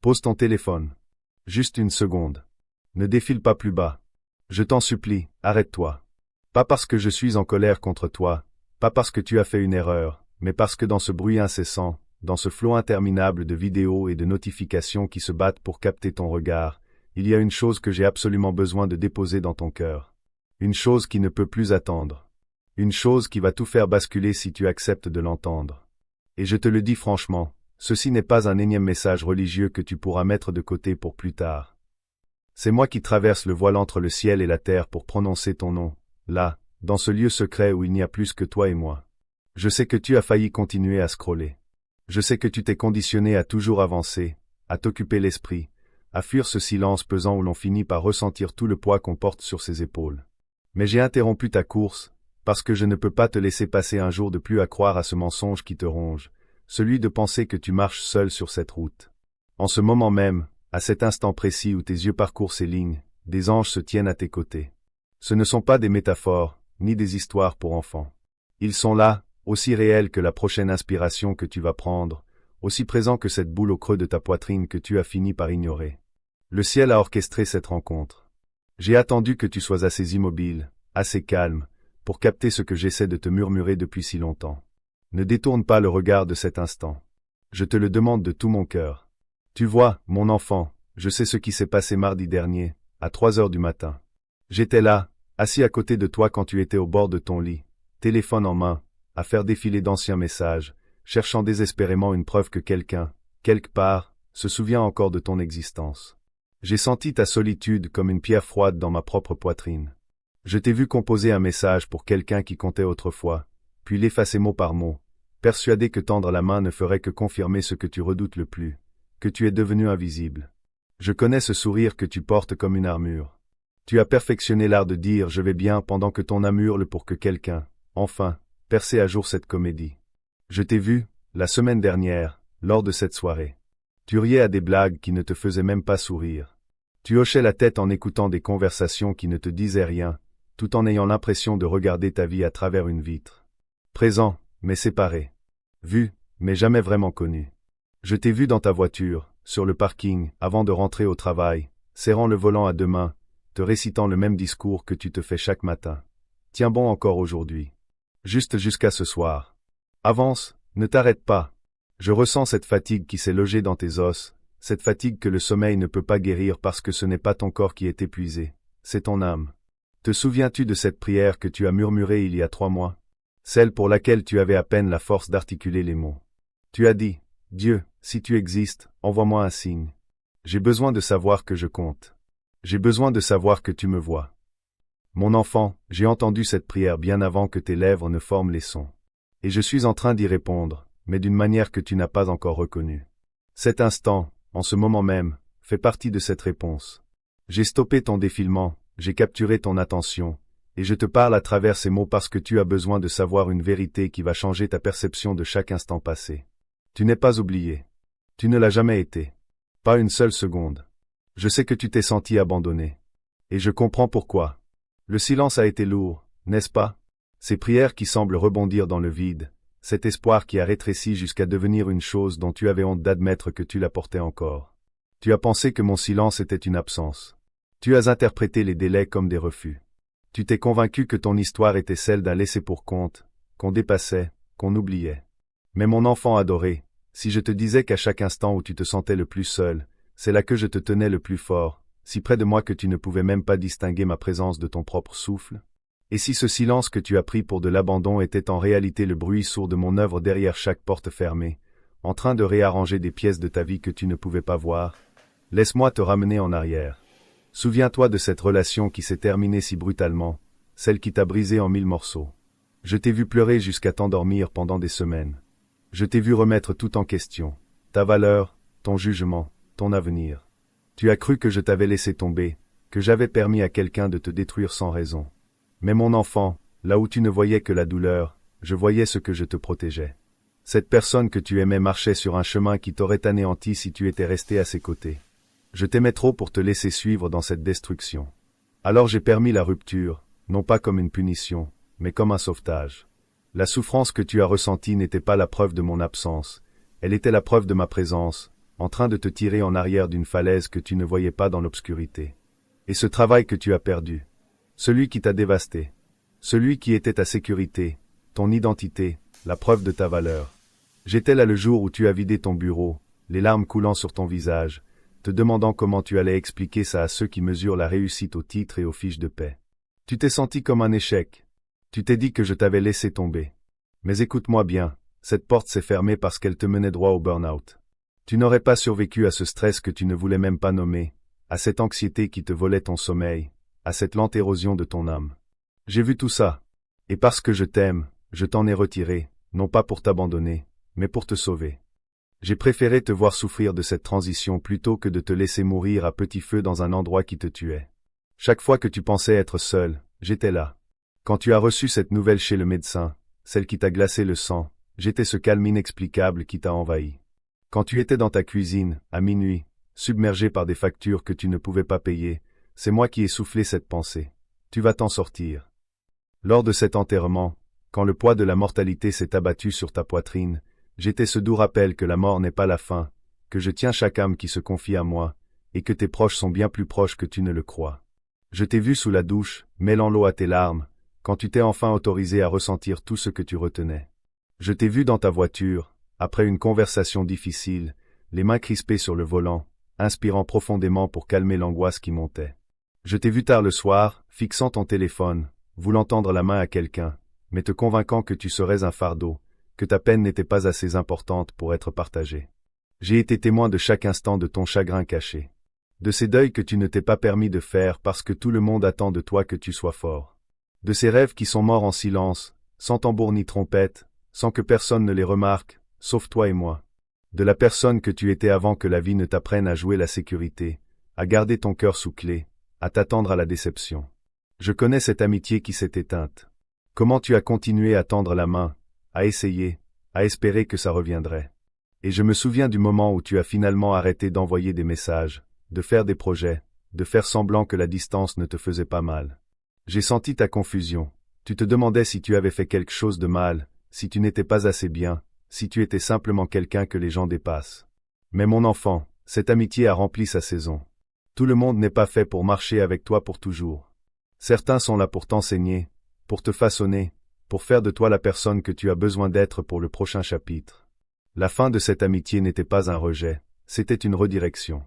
Pose ton téléphone. Juste une seconde. Ne défile pas plus bas. Je t'en supplie, arrête-toi. Pas parce que je suis en colère contre toi, pas parce que tu as fait une erreur, mais parce que dans ce bruit incessant, dans ce flot interminable de vidéos et de notifications qui se battent pour capter ton regard, il y a une chose que j'ai absolument besoin de déposer dans ton cœur. Une chose qui ne peut plus attendre. Une chose qui va tout faire basculer si tu acceptes de l'entendre. Et je te le dis franchement, ceci n'est pas un énième message religieux que tu pourras mettre de côté pour plus tard. C'est moi qui traverse le voile entre le ciel et la terre pour prononcer ton nom, là, dans ce lieu secret où il n'y a plus que toi et moi. Je sais que tu as failli continuer à scroller. Je sais que tu t'es conditionné à toujours avancer, à t'occuper l'esprit, à fuir ce silence pesant où l'on finit par ressentir tout le poids qu'on porte sur ses épaules. Mais j'ai interrompu ta course, parce que je ne peux pas te laisser passer un jour de plus à croire à ce mensonge qui te ronge, celui de penser que tu marches seul sur cette route. En ce moment même, à cet instant précis où tes yeux parcourent ces lignes, des anges se tiennent à tes côtés. Ce ne sont pas des métaphores, ni des histoires pour enfants. Ils sont là, aussi réels que la prochaine inspiration que tu vas prendre, aussi présents que cette boule au creux de ta poitrine que tu as fini par ignorer. Le ciel a orchestré cette rencontre. J'ai attendu que tu sois assez immobile, assez calme, pour capter ce que j'essaie de te murmurer depuis si longtemps. Ne détourne pas le regard de cet instant. Je te le demande de tout mon cœur. Tu vois, mon enfant, je sais ce qui s'est passé mardi dernier, à 3 heures du matin. J'étais là, assis à côté de toi quand tu étais au bord de ton lit, téléphone en main, à faire défiler d'anciens messages, cherchant désespérément une preuve que quelqu'un, quelque part, se souvient encore de ton existence. J'ai senti ta solitude comme une pierre froide dans ma propre poitrine. Je t'ai vu composer un message pour quelqu'un qui comptait autrefois, puis l'effacer mot par mot, persuadé que tendre la main ne ferait que confirmer ce que tu redoutes le plus, que tu es devenu invisible. Je connais ce sourire que tu portes comme une armure. Tu as perfectionné l'art de dire « je vais bien » pendant que ton âme hurle pour que quelqu'un, enfin, perce à jour cette comédie. Je t'ai vu, la semaine dernière, lors de cette soirée. Tu riais à des blagues qui ne te faisaient même pas sourire. Tu hochais la tête en écoutant des conversations qui ne te disaient rien, tout en ayant l'impression de regarder ta vie à travers une vitre. Présent, mais séparé. Vu, mais jamais vraiment connu. Je t'ai vu dans ta voiture, sur le parking, avant de rentrer au travail, serrant le volant à 2 mains, te récitant le même discours que tu te fais chaque matin. Tiens bon encore aujourd'hui. Juste jusqu'à ce soir. Avance, ne t'arrête pas. Je ressens cette fatigue qui s'est logée dans tes os, cette fatigue que le sommeil ne peut pas guérir parce que ce n'est pas ton corps qui est épuisé, c'est ton âme. Te souviens-tu de cette prière que tu as murmurée il y a 3 mois? Celle pour laquelle tu avais à peine la force d'articuler les mots. Tu as dit, « Dieu, si tu existes, envoie-moi un signe. J'ai besoin de savoir que je compte. J'ai besoin de savoir que tu me vois. » Mon enfant, j'ai entendu cette prière bien avant que tes lèvres ne forment les sons. Et je suis en train d'y répondre, mais d'une manière que tu n'as pas encore reconnue. Cet instant, en ce moment même, fait partie de cette réponse. J'ai stoppé ton défilement, j'ai capturé ton attention, et je te parle à travers ces mots parce que tu as besoin de savoir une vérité qui va changer ta perception de chaque instant passé. Tu n'es pas oublié. Tu ne l'as jamais été. Pas une seule seconde. Je sais que tu t'es senti abandonné. Et je comprends pourquoi. Le silence a été lourd, n'est-ce pas? Ces prières qui semblent rebondir dans le vide, cet espoir qui a rétréci jusqu'à devenir une chose dont tu avais honte d'admettre que tu la portais encore. Tu as pensé que mon silence était une absence. Tu as interprété les délais comme des refus. Tu t'es convaincu que ton histoire était celle d'un laissé-pour-compte, qu'on dépassait, qu'on oubliait. Mais mon enfant adoré, si je te disais qu'à chaque instant où tu te sentais le plus seul, c'est là que je te tenais le plus fort, si près de moi que tu ne pouvais même pas distinguer ma présence de ton propre souffle? Et si ce silence que tu as pris pour de l'abandon était en réalité le bruit sourd de mon œuvre derrière chaque porte fermée, en train de réarranger des pièces de ta vie que tu ne pouvais pas voir? Laisse-moi te ramener en arrière. Souviens-toi de cette relation qui s'est terminée si brutalement, celle qui t'a brisé en 1000 morceaux. Je t'ai vu pleurer jusqu'à t'endormir pendant des semaines. Je t'ai vu remettre tout en question, ta valeur, ton jugement, ton avenir. Tu as cru que je t'avais laissé tomber, que j'avais permis à quelqu'un de te détruire sans raison. Mais mon enfant, là où tu ne voyais que la douleur, je voyais ce que je te protégeais. Cette personne que tu aimais marchait sur un chemin qui t'aurait anéanti si tu étais resté à ses côtés. Je t'aimais trop pour te laisser suivre dans cette destruction. Alors j'ai permis la rupture, non pas comme une punition, mais comme un sauvetage. La souffrance que tu as ressentie n'était pas la preuve de mon absence, elle était la preuve de ma présence, en train de te tirer en arrière d'une falaise que tu ne voyais pas dans l'obscurité. Et ce travail que tu as perdu, celui qui t'a dévasté, celui qui était ta sécurité, ton identité, la preuve de ta valeur. J'étais là le jour où tu as vidé ton bureau, les larmes coulant sur ton visage, te demandant comment tu allais expliquer ça à ceux qui mesurent la réussite aux titres et aux fiches de paie. Tu t'es senti comme un échec. Tu t'es dit que je t'avais laissé tomber. Mais écoute-moi bien, cette porte s'est fermée parce qu'elle te menait droit au burn-out. Tu n'aurais pas survécu à ce stress que tu ne voulais même pas nommer, à cette anxiété qui te volait ton sommeil, à cette lente érosion de ton âme. J'ai vu tout ça. Et parce que je t'aime, je t'en ai retiré, non pas pour t'abandonner, mais pour te sauver. J'ai préféré te voir souffrir de cette transition plutôt que de te laisser mourir à petit feu dans un endroit qui te tuait. Chaque fois que tu pensais être seul, j'étais là. Quand tu as reçu cette nouvelle chez le médecin, celle qui t'a glacé le sang, j'étais ce calme inexplicable qui t'a envahi. Quand tu étais dans ta cuisine, à minuit, submergé par des factures que tu ne pouvais pas payer, c'est moi qui ai soufflé cette pensée. Tu vas t'en sortir. Lors de cet enterrement, quand le poids de la mortalité s'est abattu sur ta poitrine, j'étais ce doux rappel que la mort n'est pas la fin, que je tiens chaque âme qui se confie à moi, et que tes proches sont bien plus proches que tu ne le crois. Je t'ai vu sous la douche, mêlant l'eau à tes larmes, quand tu t'es enfin autorisé à ressentir tout ce que tu retenais. Je t'ai vu dans ta voiture, après une conversation difficile, les mains crispées sur le volant, inspirant profondément pour calmer l'angoisse qui montait. Je t'ai vu tard le soir, fixant ton téléphone, voulant tendre la main à quelqu'un, mais te convainquant que tu serais un fardeau, que ta peine n'était pas assez importante pour être partagée. J'ai été témoin de chaque instant de ton chagrin caché, de ces deuils que tu ne t'es pas permis de faire parce que tout le monde attend de toi que tu sois fort, de ces rêves qui sont morts en silence, sans tambour ni trompette, sans que personne ne les remarque, sauf toi et moi, de la personne que tu étais avant que la vie ne t'apprenne à jouer la sécurité, à garder ton cœur sous clé, à t'attendre à la déception. Je connais cette amitié qui s'est éteinte. Comment tu as continué à tendre la main, à essayer, à espérer que ça reviendrait. Et je me souviens du moment où tu as finalement arrêté d'envoyer des messages, de faire des projets, de faire semblant que la distance ne te faisait pas mal. J'ai senti ta confusion. Tu te demandais si tu avais fait quelque chose de mal, si tu n'étais pas assez bien, si tu étais simplement quelqu'un que les gens dépassent. Mais mon enfant, cette amitié a rempli sa saison. Tout le monde n'est pas fait pour marcher avec toi pour toujours. Certains sont là pour t'enseigner, pour te façonner, pour faire de toi la personne que tu as besoin d'être pour le prochain chapitre. La fin de cette amitié n'était pas un rejet, c'était une redirection.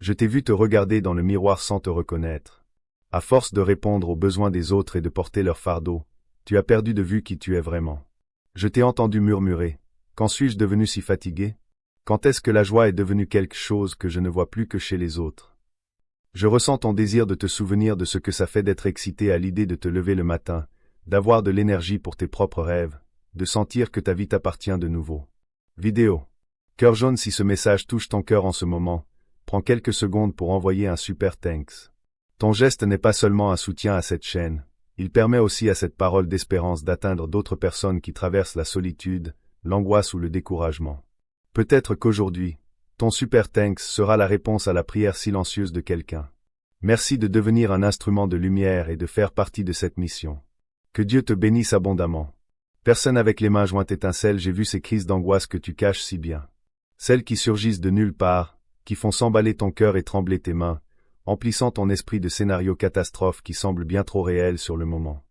Je t'ai vu te regarder dans le miroir sans te reconnaître. À force de répondre aux besoins des autres et de porter leur fardeau, tu as perdu de vue qui tu es vraiment. Je t'ai entendu murmurer. Quand suis-je devenu si fatigué? Quand est-ce que la joie est devenue quelque chose que je ne vois plus que chez les autres? Je ressens ton désir de te souvenir de ce que ça fait d'être excité à l'idée de te lever le matin, d'avoir de l'énergie pour tes propres rêves, de sentir que ta vie t'appartient de nouveau. Vidéo. Cœur jaune. Si ce message touche ton cœur en ce moment, prends quelques secondes pour envoyer un super thanks. Ton geste n'est pas seulement un soutien à cette chaîne, il permet aussi à cette parole d'espérance d'atteindre d'autres personnes qui traversent la solitude, l'angoisse ou le découragement. Peut-être qu'aujourd'hui, ton super thanks sera la réponse à la prière silencieuse de quelqu'un. Merci de devenir un instrument de lumière et de faire partie de cette mission. Que Dieu te bénisse abondamment. Personne avec les mains jointes étincelle. J'ai vu ces crises d'angoisse que tu caches si bien. Celles qui surgissent de nulle part, qui font s'emballer ton cœur et trembler tes mains, emplissant ton esprit de scénarios catastrophes qui semblent bien trop réels sur le moment.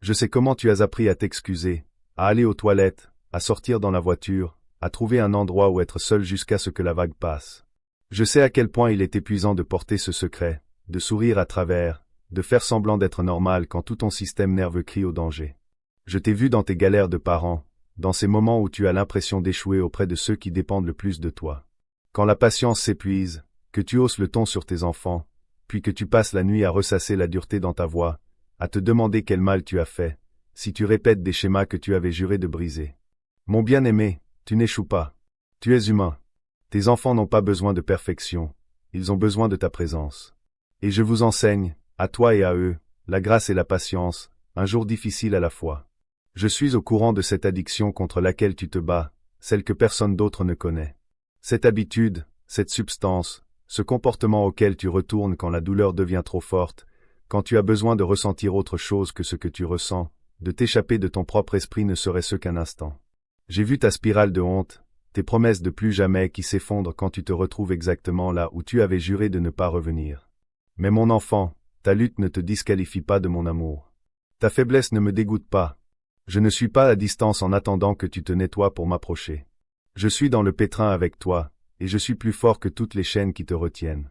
Je sais comment tu as appris à t'excuser, à aller aux toilettes, à sortir dans la voiture, à trouver un endroit où être seul jusqu'à ce que la vague passe. Je sais à quel point il est épuisant de porter ce secret, de sourire à travers, de faire semblant d'être normal quand tout ton système nerveux crie au danger. Je t'ai vu dans tes galères de parents, dans ces moments où tu as l'impression d'échouer auprès de ceux qui dépendent le plus de toi. Quand la patience s'épuise, que tu hausses le ton sur tes enfants, puis que tu passes la nuit à ressasser la dureté dans ta voix, à te demander quel mal tu as fait, si tu répètes des schémas que tu avais juré de briser. Mon bien-aimé, tu n'échoues pas. Tu es humain. Tes enfants n'ont pas besoin de perfection, ils ont besoin de ta présence. Et je vous enseigne, à toi et à eux, la grâce et la patience, un jour difficile à la fois. Je suis au courant de cette addiction contre laquelle tu te bats, celle que personne d'autre ne connaît. Cette habitude, cette substance, ce comportement auquel tu retournes quand la douleur devient trop forte, quand tu as besoin de ressentir autre chose que ce que tu ressens, de t'échapper de ton propre esprit ne serait-ce qu'un instant. J'ai vu ta spirale de honte, tes promesses de plus jamais qui s'effondrent quand tu te retrouves exactement là où tu avais juré de ne pas revenir. Mais mon enfant, ta lutte ne te disqualifie pas de mon amour. Ta faiblesse ne me dégoûte pas. Je ne suis pas à distance en attendant que tu te nettoies pour m'approcher. Je suis dans le pétrin avec toi, et je suis plus fort que toutes les chaînes qui te retiennent.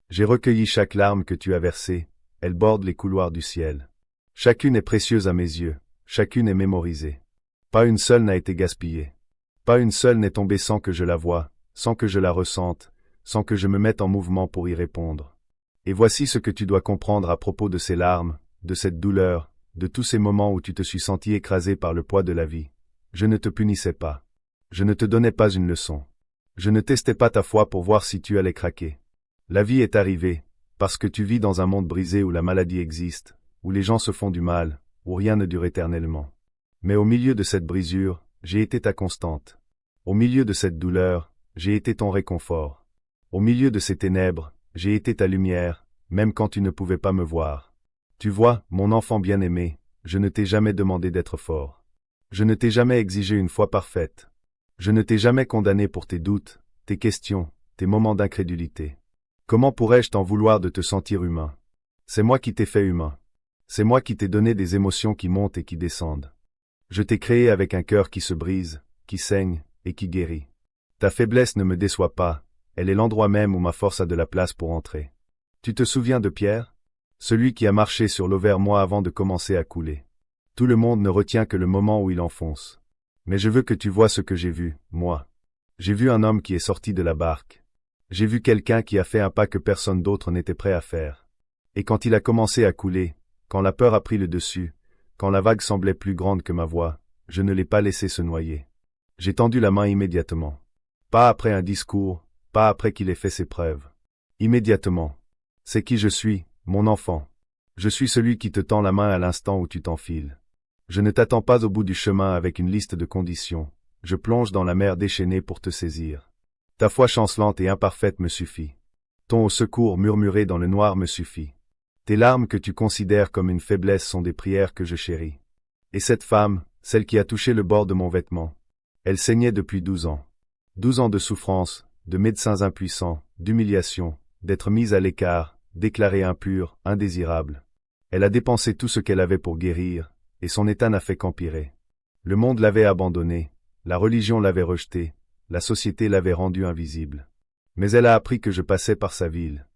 J'ai recueilli chaque larme que tu as versée, elle borde les couloirs du ciel. Chacune est précieuse à mes yeux, chacune est mémorisée. Pas une seule n'a été gaspillée. Pas une seule n'est tombée sans que je la voie, sans que je la ressente, sans que je me mette en mouvement pour y répondre. Et voici ce que tu dois comprendre à propos de ces larmes, de cette douleur, de tous ces moments où tu te suis senti écrasé par le poids de la vie. Je ne te punissais pas. Je ne te donnais pas une leçon. Je ne testais pas ta foi pour voir si tu allais craquer. La vie est arrivée, parce que tu vis dans un monde brisé où la maladie existe, où les gens se font du mal, où rien ne dure éternellement. Mais au milieu de cette brisure, j'ai été ta constante. Au milieu de cette douleur, j'ai été ton réconfort. Au milieu de ces ténèbres, j'ai été ta lumière, même quand tu ne pouvais pas me voir. Tu vois, mon enfant bien-aimé, je ne t'ai jamais demandé d'être fort. Je ne t'ai jamais exigé une foi parfaite. Je ne t'ai jamais condamné pour tes doutes, tes questions, tes moments d'incrédulité. Comment pourrais-je t'en vouloir de te sentir humain? C'est moi qui t'ai fait humain. C'est moi qui t'ai donné des émotions qui montent et qui descendent. Je t'ai créé avec un cœur qui se brise, qui saigne, et qui guérit. Ta faiblesse ne me déçoit pas, elle est l'endroit même où ma force a de la place pour entrer. Tu te souviens de Pierre? Celui qui a marché sur l'eau vers moi avant de commencer à couler. Tout le monde ne retient que le moment où il enfonce. Mais je veux que tu vois ce que j'ai vu, moi. J'ai vu un homme qui est sorti de la barque. J'ai vu quelqu'un qui a fait un pas que personne d'autre n'était prêt à faire. Et quand il a commencé à couler, quand la peur a pris le dessus, quand la vague semblait plus grande que ma voix, je ne l'ai pas laissé se noyer. J'ai tendu la main immédiatement. Pas après un discours, pas après qu'il ait fait ses preuves. Immédiatement. C'est qui je suis, mon enfant. Je suis celui qui te tend la main à l'instant où tu t'enfiles. Je ne t'attends pas au bout du chemin avec une liste de conditions. Je plonge dans la mer déchaînée pour te saisir. Ta foi chancelante et imparfaite me suffit. Ton au secours murmuré dans le noir me suffit. Tes larmes que tu considères comme une faiblesse sont des prières que je chéris. Et cette femme, celle qui a touché le bord de mon vêtement, elle saignait depuis 12 ans. 12 ans de souffrance, de médecins impuissants, d'humiliation, d'être mise à l'écart, déclarée impure, indésirable. Elle a dépensé tout ce qu'elle avait pour guérir, et son état n'a fait qu'empirer. Le monde l'avait abandonnée, la religion l'avait rejetée, la société l'avait rendue invisible. Mais elle a appris que je passais par sa ville.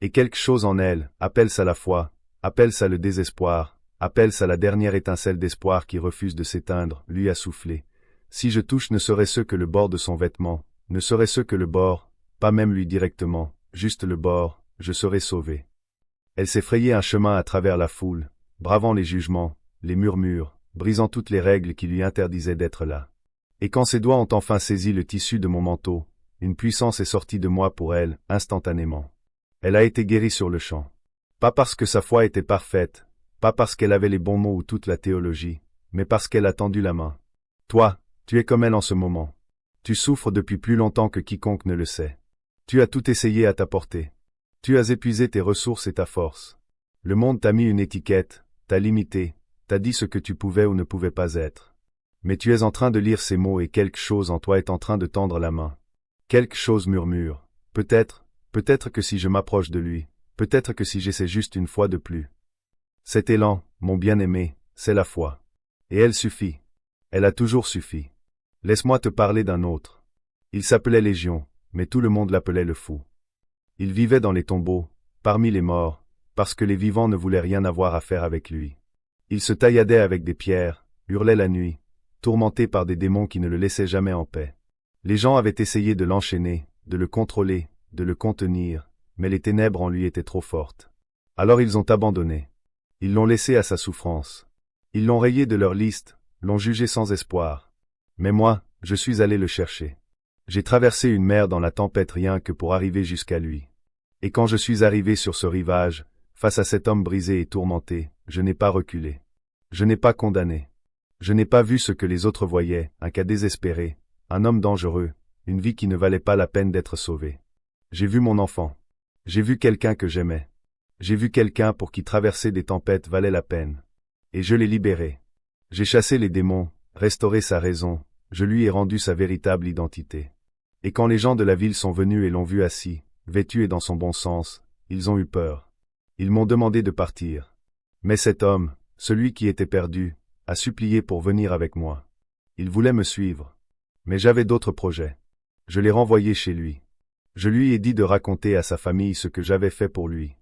Et quelque chose en elle, appelle ça la foi, appelle ça le désespoir, appelle ça la dernière étincelle d'espoir qui refuse de s'éteindre, lui a soufflé. Si je touche ne serait-ce que le bord de son vêtement, ne serait-ce que le bord, pas même lui directement, juste le bord, je serai sauvé. Elle s'est frayée un chemin à travers la foule, bravant les jugements, les murmures, brisant toutes les règles qui lui interdisaient d'être là. Et quand ses doigts ont enfin saisi le tissu de mon manteau, une puissance est sortie de moi pour elle, instantanément. Elle a été guérie sur le champ. Pas parce que sa foi était parfaite, pas parce qu'elle avait les bons mots ou toute la théologie, mais parce qu'elle a tendu la main. Toi, tu es comme elle en ce moment. Tu souffres depuis plus longtemps que quiconque ne le sait. Tu as tout essayé à ta portée. Tu as épuisé tes ressources et ta force. Le monde t'a mis une étiquette, t'a limité, t'a dit ce que tu pouvais ou ne pouvais pas être. Mais tu es en train de lire ces mots et quelque chose en toi est en train de tendre la main. Quelque chose murmure. Peut-être que si je m'approche de lui, peut-être que si j'essaie juste une fois de plus. Cet élan, mon bien-aimé, c'est la foi. Et elle suffit. Elle a toujours suffi. Laisse-moi te parler d'un autre. Il s'appelait Légion, mais tout le monde l'appelait le fou. Il vivait dans les tombeaux, parmi les morts, parce que les vivants ne voulaient rien avoir à faire avec lui. Il se tailladait avec des pierres, hurlait la nuit, tourmenté par des démons qui ne le laissaient jamais en paix. Les gens avaient essayé de l'enchaîner, de le contrôler, de le contenir, mais les ténèbres en lui étaient trop fortes. Alors ils ont abandonné. Ils l'ont laissé à sa souffrance. Ils l'ont rayé de leur liste, l'ont jugé sans espoir. Mais moi, je suis allé le chercher. J'ai traversé une mer dans la tempête rien que pour arriver jusqu'à lui. Et quand je suis arrivé sur ce rivage, face à cet homme brisé et tourmenté, je n'ai pas reculé. Je n'ai pas condamné. Je n'ai pas vu ce que les autres voyaient, un cas désespéré, un homme dangereux, une vie qui ne valait pas la peine d'être sauvée. J'ai vu mon enfant. J'ai vu quelqu'un que j'aimais. J'ai vu quelqu'un pour qui traverser des tempêtes valait la peine. Et je l'ai libéré. J'ai chassé les démons, restauré sa raison, je lui ai rendu sa véritable identité. Et quand les gens de la ville sont venus et l'ont vu assis, vêtu et dans son bon sens, ils ont eu peur. Ils m'ont demandé de partir. Mais cet homme, celui qui était perdu, a supplié pour venir avec moi. Il voulait me suivre. Mais j'avais d'autres projets. Je l'ai renvoyé chez lui. Je lui ai dit de raconter à sa famille ce que j'avais fait pour lui.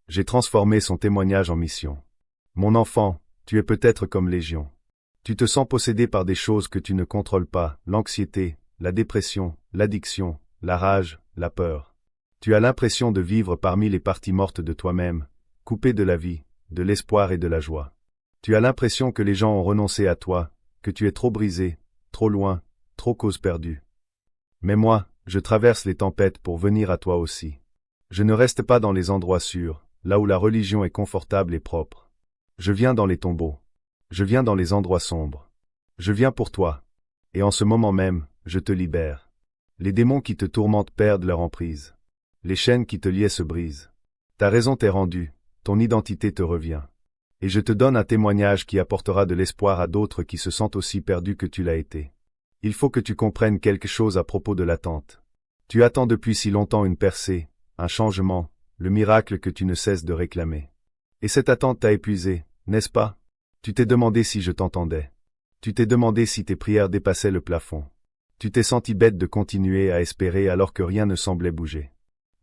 J'ai transformé son témoignage en mission. Mon enfant, tu es peut-être comme Légion. Tu te sens possédé par des choses que tu ne contrôles pas, l'anxiété, la dépression, l'addiction, la rage, la peur. Tu as l'impression de vivre parmi les parties mortes de toi-même, coupé de la vie, de l'espoir et de la joie. Tu as l'impression que les gens ont renoncé à toi, que tu es trop brisé, trop loin, trop cause perdue. Mais moi, je traverse les tempêtes pour venir à toi aussi. Je ne reste pas dans les endroits sûrs, là où la religion est confortable et propre. Je viens dans les tombeaux. Je viens dans les endroits sombres. Je viens pour toi. Et en ce moment même, je te libère. Les démons qui te tourmentent perdent leur emprise. Les chaînes qui te liaient se brisent. Ta raison t'est rendue, ton identité te revient. Et je te donne un témoignage qui apportera de l'espoir à d'autres qui se sentent aussi perdus que tu l'as été. Il faut que tu comprennes quelque chose à propos de l'attente. Tu attends depuis si longtemps une percée, un changement, le miracle que tu ne cesses de réclamer. Et cette attente t'a épuisé, n'est-ce pas? Tu t'es demandé si je t'entendais. Tu t'es demandé si tes prières dépassaient le plafond. Tu t'es senti bête de continuer à espérer alors que rien ne semblait bouger.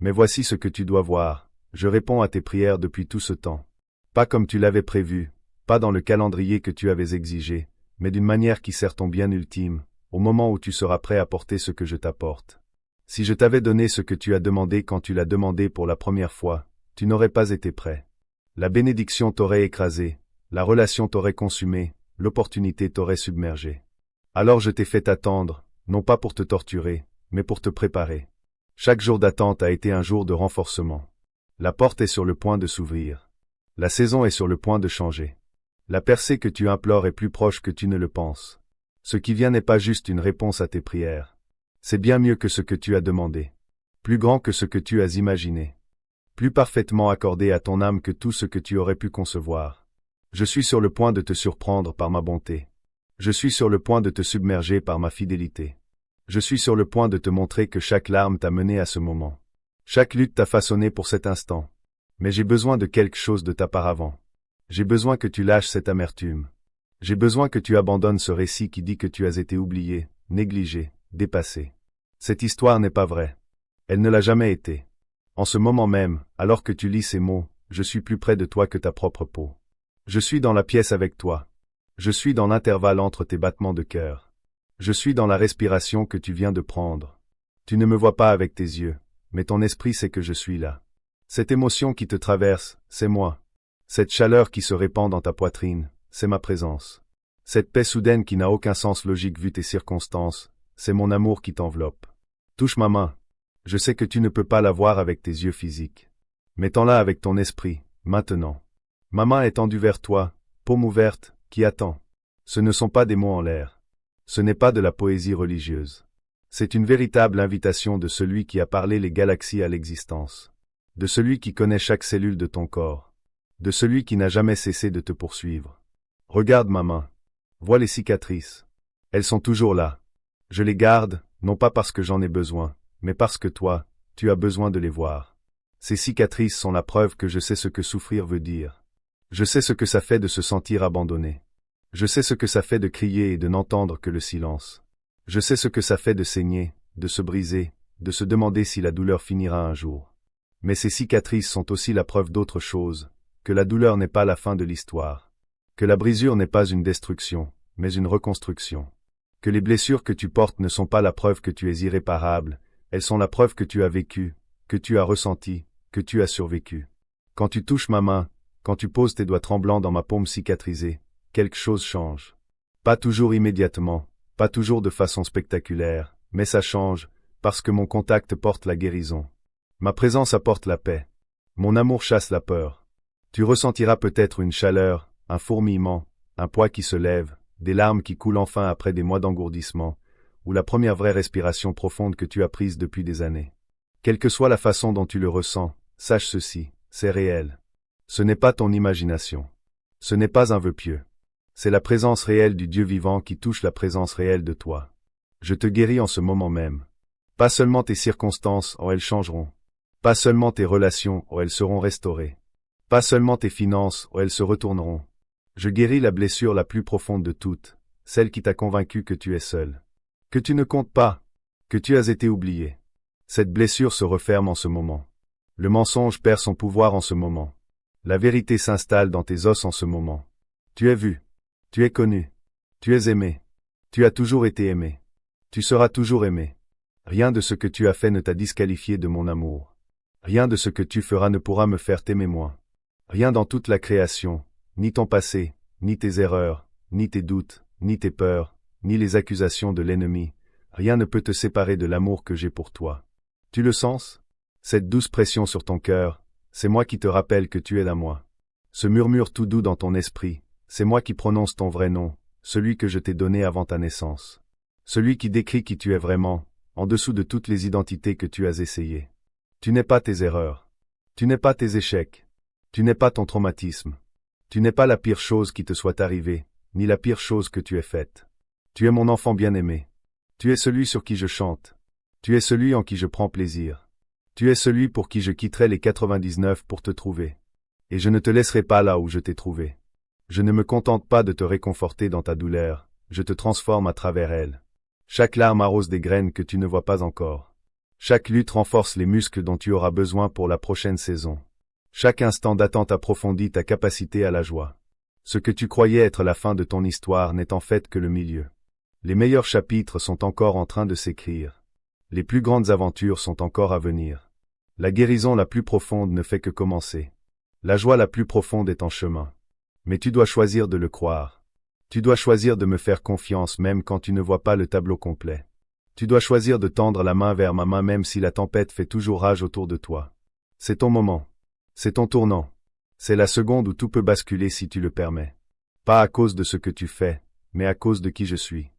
Mais voici ce que tu dois voir. Je réponds à tes prières depuis tout ce temps. Pas comme tu l'avais prévu, pas dans le calendrier que tu avais exigé, mais d'une manière qui sert ton bien ultime, au moment où tu seras prêt à porter ce que je t'apporte. Si je t'avais donné ce que tu as demandé quand tu l'as demandé pour la première fois, tu n'aurais pas été prêt. La bénédiction t'aurait écrasé, la relation t'aurait consumé, l'opportunité t'aurait submergé. Alors je t'ai fait attendre, non pas pour te torturer, mais pour te préparer. Chaque jour d'attente a été un jour de renforcement. La porte est sur le point de s'ouvrir. La saison est sur le point de changer. La percée que tu implores est plus proche que tu ne le penses. Ce qui vient n'est pas juste une réponse à tes prières. C'est bien mieux que ce que tu as demandé. Plus grand que ce que tu as imaginé. Plus parfaitement accordé à ton âme que tout ce que tu aurais pu concevoir. Je suis sur le point de te surprendre par ma bonté. Je suis sur le point de te submerger par ma fidélité. Je suis sur le point de te montrer que chaque larme t'a mené à ce moment. Chaque lutte t'a façonné pour cet instant. Mais j'ai besoin de quelque chose de ta part avant. J'ai besoin que tu lâches cette amertume. J'ai besoin que tu abandonnes ce récit qui dit que tu as été oublié, négligé, dépassé. Cette histoire n'est pas vraie. Elle ne l'a jamais été. En ce moment même, alors que tu lis ces mots, je suis plus près de toi que ta propre peau. Je suis dans la pièce avec toi. Je suis dans l'intervalle entre tes battements de cœur. Je suis dans la respiration que tu viens de prendre. Tu ne me vois pas avec tes yeux, mais ton esprit sait que je suis là. Cette émotion qui te traverse, c'est moi. Cette chaleur qui se répand dans ta poitrine, c'est ma présence. Cette paix soudaine qui n'a aucun sens logique vu tes circonstances, c'est mon amour qui t'enveloppe. Touche ma main. Je sais que tu ne peux pas la voir avec tes yeux physiques. Mais tends-la avec ton esprit, maintenant. Ma main est tendue vers toi, paume ouverte, qui attend. Ce ne sont pas des mots en l'air. Ce n'est pas de la poésie religieuse. C'est une véritable invitation de celui qui a parlé les galaxies à l'existence. De celui qui connaît chaque cellule de ton corps. De celui qui n'a jamais cessé de te poursuivre. Regarde ma main. Vois les cicatrices. Elles sont toujours là. Je les garde, non pas parce que j'en ai besoin, mais parce que toi, tu as besoin de les voir. Ces cicatrices sont la preuve que je sais ce que souffrir veut dire. Je sais ce que ça fait de se sentir abandonné. Je sais ce que ça fait de crier et de n'entendre que le silence. Je sais ce que ça fait de saigner, de se briser, de se demander si la douleur finira un jour. Mais ces cicatrices sont aussi la preuve d'autre chose, que la douleur n'est pas la fin de l'histoire. Que la brisure n'est pas une destruction, mais une reconstruction. Que les blessures que tu portes ne sont pas la preuve que tu es irréparable, elles sont la preuve que tu as vécu, que tu as ressenti, que tu as survécu. Quand tu touches ma main, quand tu poses tes doigts tremblants dans ma paume cicatrisée, quelque chose change. Pas toujours immédiatement, pas toujours de façon spectaculaire, mais ça change, parce que mon contact porte la guérison. Ma présence apporte la paix. Mon amour chasse la peur. Tu ressentiras peut-être une chaleur, un fourmillement, un poids qui se lève, des larmes qui coulent enfin après des mois d'engourdissement, ou la première vraie respiration profonde que tu as prise depuis des années. Quelle que soit la façon dont tu le ressens, sache ceci, c'est réel. Ce n'est pas ton imagination. Ce n'est pas un vœu pieux. C'est la présence réelle du Dieu vivant qui touche la présence réelle de toi. Je te guéris en ce moment même. Pas seulement tes circonstances, oh elles changeront. Pas seulement tes relations, oh elles seront restaurées. Pas seulement tes finances, oh elles se retourneront. Je guéris la blessure la plus profonde de toutes, celle qui t'a convaincu que tu es seul. Que tu ne comptes pas, que tu as été oublié. Cette blessure se referme en ce moment. Le mensonge perd son pouvoir en ce moment. La vérité s'installe dans tes os en ce moment. Tu es vu. Tu es connu. Tu es aimé. Tu as toujours été aimé. Tu seras toujours aimé. Rien de ce que tu as fait ne t'a disqualifié de mon amour. Rien de ce que tu feras ne pourra me faire t'aimer moins. Rien dans toute la création, ni ton passé, ni tes erreurs, ni tes doutes, ni tes peurs, ni les accusations de l'ennemi, rien ne peut te séparer de l'amour que j'ai pour toi. Tu le sens? Cette douce pression sur ton cœur, c'est moi qui te rappelle que tu es à moi. Ce murmure tout doux dans ton esprit, c'est moi qui prononce ton vrai nom, celui que je t'ai donné avant ta naissance. Celui qui décrit qui tu es vraiment, en dessous de toutes les identités que tu as essayées. Tu n'es pas tes erreurs. Tu n'es pas tes échecs. Tu n'es pas ton traumatisme. Tu n'es pas la pire chose qui te soit arrivée, ni la pire chose que tu aies faite. Tu es mon enfant bien-aimé. Tu es celui sur qui je chante. Tu es celui en qui je prends plaisir. Tu es celui pour qui je quitterai les 99 pour te trouver. Et je ne te laisserai pas là où je t'ai trouvé. Je ne me contente pas de te réconforter dans ta douleur, je te transforme à travers elle. Chaque larme arrose des graines que tu ne vois pas encore. Chaque lutte renforce les muscles dont tu auras besoin pour la prochaine saison. Chaque instant d'attente approfondit ta capacité à la joie. Ce que tu croyais être la fin de ton histoire n'est en fait que le milieu. Les meilleurs chapitres sont encore en train de s'écrire. Les plus grandes aventures sont encore à venir. La guérison la plus profonde ne fait que commencer. La joie la plus profonde est en chemin. Mais tu dois choisir de le croire. Tu dois choisir de me faire confiance même quand tu ne vois pas le tableau complet. Tu dois choisir de tendre la main vers ma main même si la tempête fait toujours rage autour de toi. C'est ton moment. C'est ton tournant. C'est la seconde où tout peut basculer si tu le permets. Pas à cause de ce que tu fais, mais à cause de qui je suis.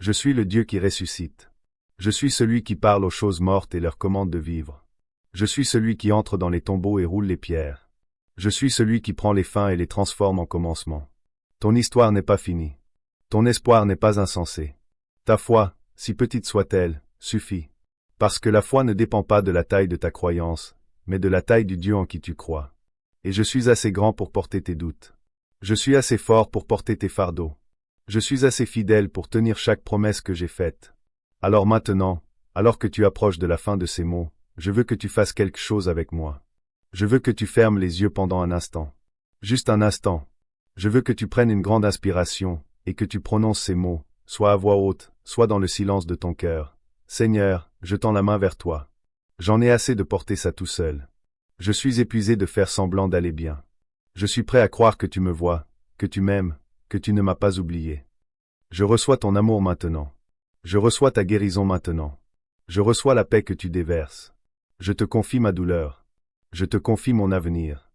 Je suis le Dieu qui ressuscite. Je suis celui qui parle aux choses mortes et leur commande de vivre. Je suis celui qui entre dans les tombeaux et roule les pierres. Je suis celui qui prend les fins et les transforme en commencement. Ton histoire n'est pas finie. Ton espoir n'est pas insensé. Ta foi, si petite soit-elle, suffit. Parce que la foi ne dépend pas de la taille de ta croyance, mais de la taille du Dieu en qui tu crois. Et je suis assez grand pour porter tes doutes. Je suis assez fort pour porter tes fardeaux. Je suis assez fidèle pour tenir chaque promesse que j'ai faite. Alors maintenant, alors que tu approches de la fin de ces mots, je veux que tu fasses quelque chose avec moi. Je veux que tu fermes les yeux pendant un instant. Juste un instant. Je veux que tu prennes une grande inspiration, et que tu prononces ces mots, soit à voix haute, soit dans le silence de ton cœur. Seigneur, je tends la main vers toi. J'en ai assez de porter ça tout seul. Je suis épuisé de faire semblant d'aller bien. Je suis prêt à croire que tu me vois, que tu m'aimes, que tu ne m'as pas oublié. Je reçois ton amour maintenant. Je reçois ta guérison maintenant. Je reçois la paix que tu déverses. Je te confie ma douleur. Je te confie mon avenir.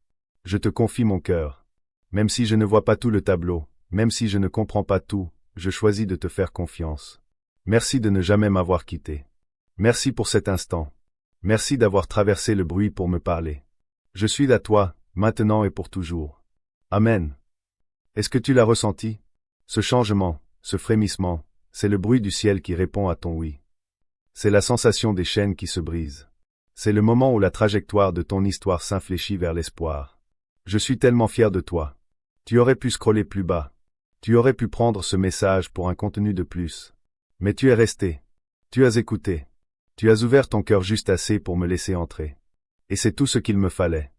Je te confie mon cœur. Même si je ne vois pas tout le tableau, même si je ne comprends pas tout, je choisis de te faire confiance. Merci de ne jamais m'avoir quitté. Merci pour cet instant. Merci d'avoir traversé le bruit pour me parler. Je suis à toi, maintenant et pour toujours. Amen. Est-ce que tu l'as ressenti? Ce changement, ce frémissement, c'est le bruit du ciel qui répond à ton oui. C'est la sensation des chaînes qui se brisent. C'est le moment où la trajectoire de ton histoire s'infléchit vers l'espoir. Je suis tellement fier de toi. Tu aurais pu scroller plus bas. Tu aurais pu prendre ce message pour un contenu de plus. Mais tu es resté. Tu as écouté. Tu as ouvert ton cœur juste assez pour me laisser entrer. Et c'est tout ce qu'il me fallait.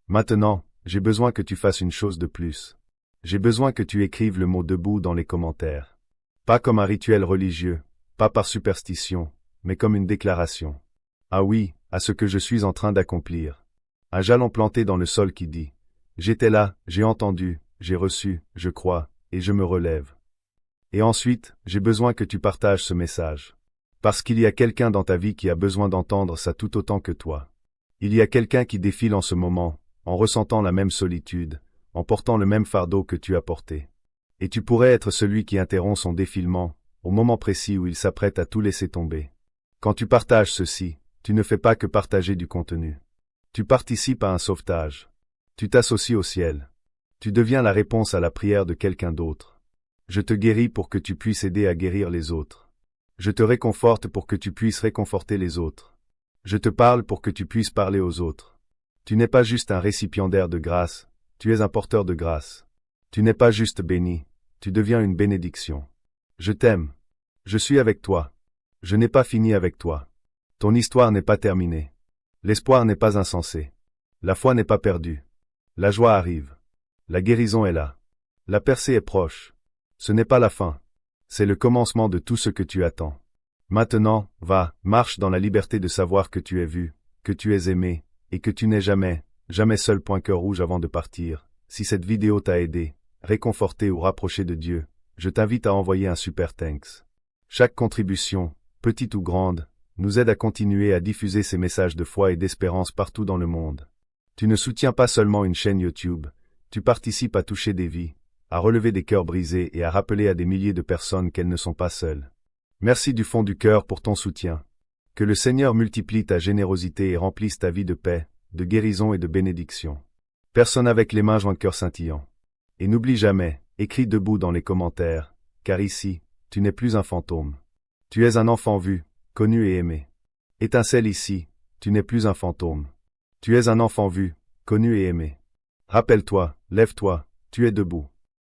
Maintenant, j'ai besoin que tu fasses une chose de plus. J'ai besoin que tu écrives le mot debout dans les commentaires. Pas comme un rituel religieux, pas par superstition, mais comme une déclaration. Ah oui, à ce que je suis en train d'accomplir. Un jalon planté dans le sol qui dit « J'étais là, j'ai entendu, j'ai reçu, je crois, et je me relève. » Et ensuite, j'ai besoin que tu partages ce message. Parce qu'il y a quelqu'un dans ta vie qui a besoin d'entendre ça tout autant que toi. Il y a quelqu'un qui défile en ce moment, en ressentant la même solitude, en portant le même fardeau que tu as porté. Et tu pourrais être celui qui interrompt son défilement, au moment précis où il s'apprête à tout laisser tomber. Quand tu partages ceci, tu ne fais pas que partager du contenu. Tu participes à un sauvetage. Tu t'associes au ciel. Tu deviens la réponse à la prière de quelqu'un d'autre. Je te guéris pour que tu puisses aider à guérir les autres. Je te réconforte pour que tu puisses réconforter les autres. Je te parle pour que tu puisses parler aux autres. Tu n'es pas juste un récipiendaire de grâce, tu es un porteur de grâce. Tu n'es pas juste béni, tu deviens une bénédiction. Je t'aime. Je suis avec toi. Je n'ai pas fini avec toi. Ton histoire n'est pas terminée. L'espoir n'est pas insensé. La foi n'est pas perdue. La joie arrive. La guérison est là. La percée est proche. Ce n'est pas la fin. C'est le commencement de tout ce que tu attends. Maintenant, va, marche dans la liberté de savoir que tu es vu, que tu es aimé, et que tu n'es jamais, jamais seul. Cœur rouge avant de partir. Si cette vidéo t'a aidé, réconforté ou rapproché de Dieu, je t'invite à envoyer un super thanks. Chaque contribution, petite ou grande, nous aide à continuer à diffuser ces messages de foi et d'espérance partout dans le monde. Tu ne soutiens pas seulement une chaîne YouTube, tu participes à toucher des vies, à relever des cœurs brisés et à rappeler à des milliers de personnes qu'elles ne sont pas seules. Merci du fond du cœur pour ton soutien. Que le Seigneur multiplie ta générosité et remplisse ta vie de paix, de guérison et de bénédiction. Personne avec les mains jointes, cœur scintillant. Et n'oublie jamais, écris debout dans les commentaires, car ici, tu n'es plus un fantôme. Tu es un enfant vu, connu et aimé. Étincelle ici, tu n'es plus un fantôme. Tu es un enfant vu, connu et aimé. Rappelle-toi, lève-toi, tu es debout.